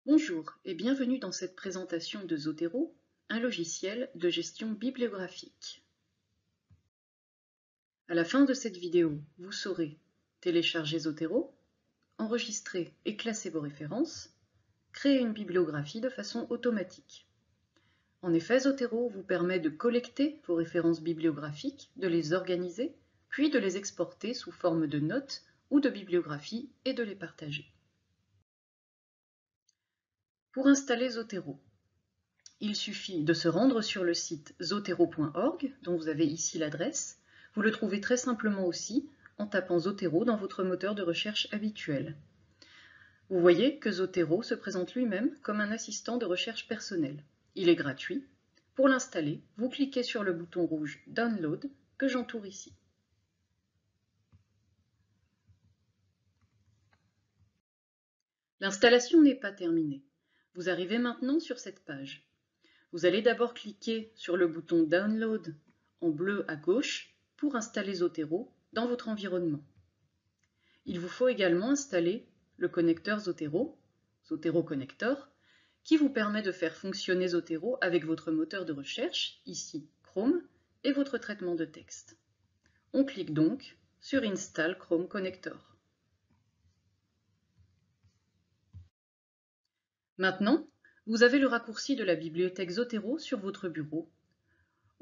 Bonjour et bienvenue dans cette présentation de Zotero, un logiciel de gestion bibliographique. À la fin de cette vidéo, vous saurez télécharger Zotero, enregistrer et classer vos références, créer une bibliographie de façon automatique. En effet, Zotero vous permet de collecter vos références bibliographiques, de les organiser, puis de les exporter sous forme de notes ou de bibliographies et de les partager. Pour installer Zotero, il suffit de se rendre sur le site zotero.org, dont vous avez ici l'adresse. Vous le trouvez très simplement aussi en tapant Zotero dans votre moteur de recherche habituel. Vous voyez que Zotero se présente lui-même comme un assistant de recherche personnel. Il est gratuit. Pour l'installer, vous cliquez sur le bouton rouge Download que j'entoure ici. L'installation n'est pas terminée. Vous arrivez maintenant sur cette page. Vous allez d'abord cliquer sur le bouton Download en bleu à gauche pour installer Zotero dans votre environnement. Il vous faut également installer le connecteur Zotero, Zotero Connector, qui vous permet de faire fonctionner Zotero avec votre moteur de recherche, ici Chrome, et votre traitement de texte. On clique donc sur Install Chrome Connector. Maintenant, vous avez le raccourci de la bibliothèque Zotero sur votre bureau.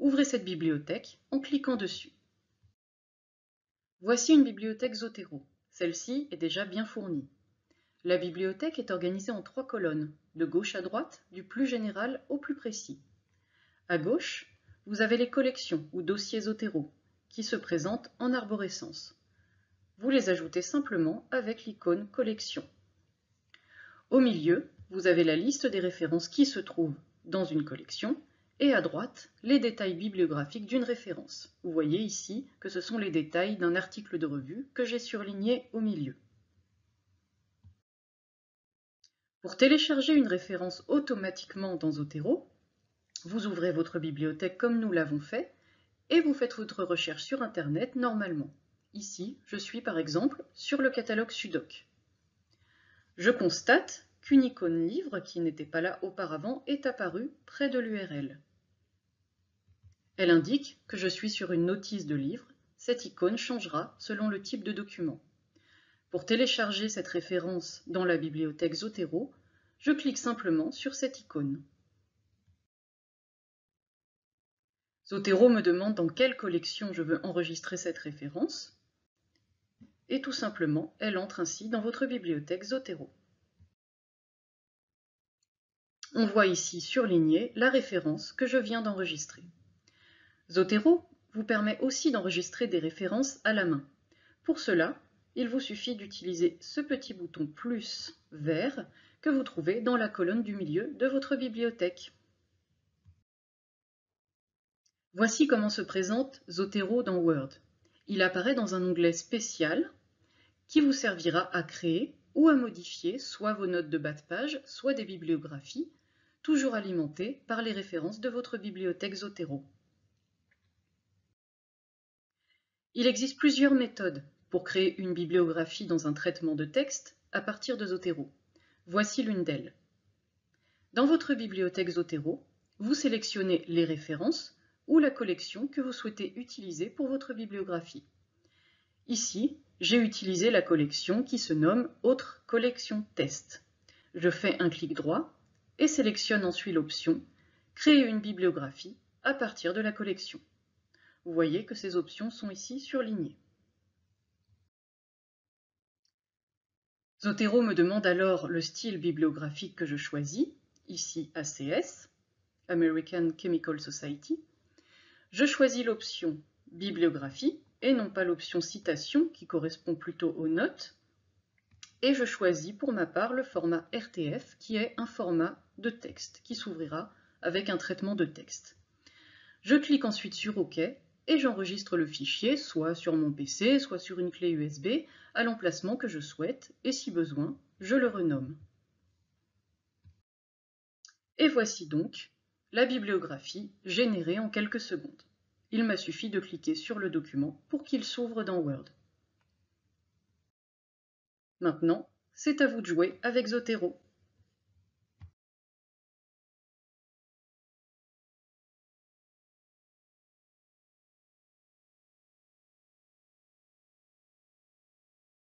Ouvrez cette bibliothèque en cliquant dessus. Voici une bibliothèque Zotero. Celle-ci est déjà bien fournie. La bibliothèque est organisée en 3 colonnes, de gauche à droite, du plus général au plus précis. À gauche, vous avez les collections ou dossiers Zotero, qui se présentent en arborescence. Vous les ajoutez simplement avec l'icône Collection. Au milieu, vous avez la liste des références qui se trouvent dans une collection, et à droite, les détails bibliographiques d'une référence. Vous voyez ici que ce sont les détails d'un article de revue que j'ai surligné au milieu. Pour télécharger une référence automatiquement dans Zotero, vous ouvrez votre bibliothèque comme nous l'avons fait et vous faites votre recherche sur Internet normalement. Ici, je suis par exemple sur le catalogue Sudoc. Je constate qu'une icône livre qui n'était pas là auparavant est apparue près de l'URL. Elle indique que je suis sur une notice de livre. Cette icône changera selon le type de document. Pour télécharger cette référence dans la bibliothèque Zotero, je clique simplement sur cette icône. Zotero me demande dans quelle collection je veux enregistrer cette référence, et tout simplement, elle entre ainsi dans votre bibliothèque Zotero. On voit ici surligné la référence que je viens d'enregistrer. Zotero vous permet aussi d'enregistrer des références à la main. Pour cela, il vous suffit d'utiliser ce petit bouton plus vert que vous trouvez dans la colonne du milieu de votre bibliothèque. Voici comment se présente Zotero dans Word. Il apparaît dans un onglet spécial qui vous servira à créer ou à modifier soit vos notes de bas de page, soit des bibliographies, toujours alimentées par les références de votre bibliothèque Zotero. Il existe plusieurs méthodes pour créer une bibliographie dans un traitement de texte à partir de Zotero. Voici l'une d'elles. Dans votre bibliothèque Zotero, vous sélectionnez les références ou la collection que vous souhaitez utiliser pour votre bibliographie. Ici, j'ai utilisé la collection qui se nomme Autres collections test. Je fais un clic droit et sélectionne ensuite l'option Créer une bibliographie à partir de la collection. Vous voyez que ces options sont ici surlignées. Zotero me demande alors le style bibliographique que je choisis, ici ACS, American Chemical Society. Je choisis l'option Bibliographie et non pas l'option Citation qui correspond plutôt aux notes. Et je choisis pour ma part le format RTF qui est un format de texte qui s'ouvrira avec un traitement de texte. Je clique ensuite sur OK et j'enregistre le fichier soit sur mon PC, soit sur une clé USB à l'emplacement que je souhaite et si besoin, je le renomme. Et voici donc la bibliographie générée en quelques secondes. Il m'a suffi de cliquer sur le document pour qu'il s'ouvre dans Word. Maintenant, c'est à vous de jouer avec Zotero.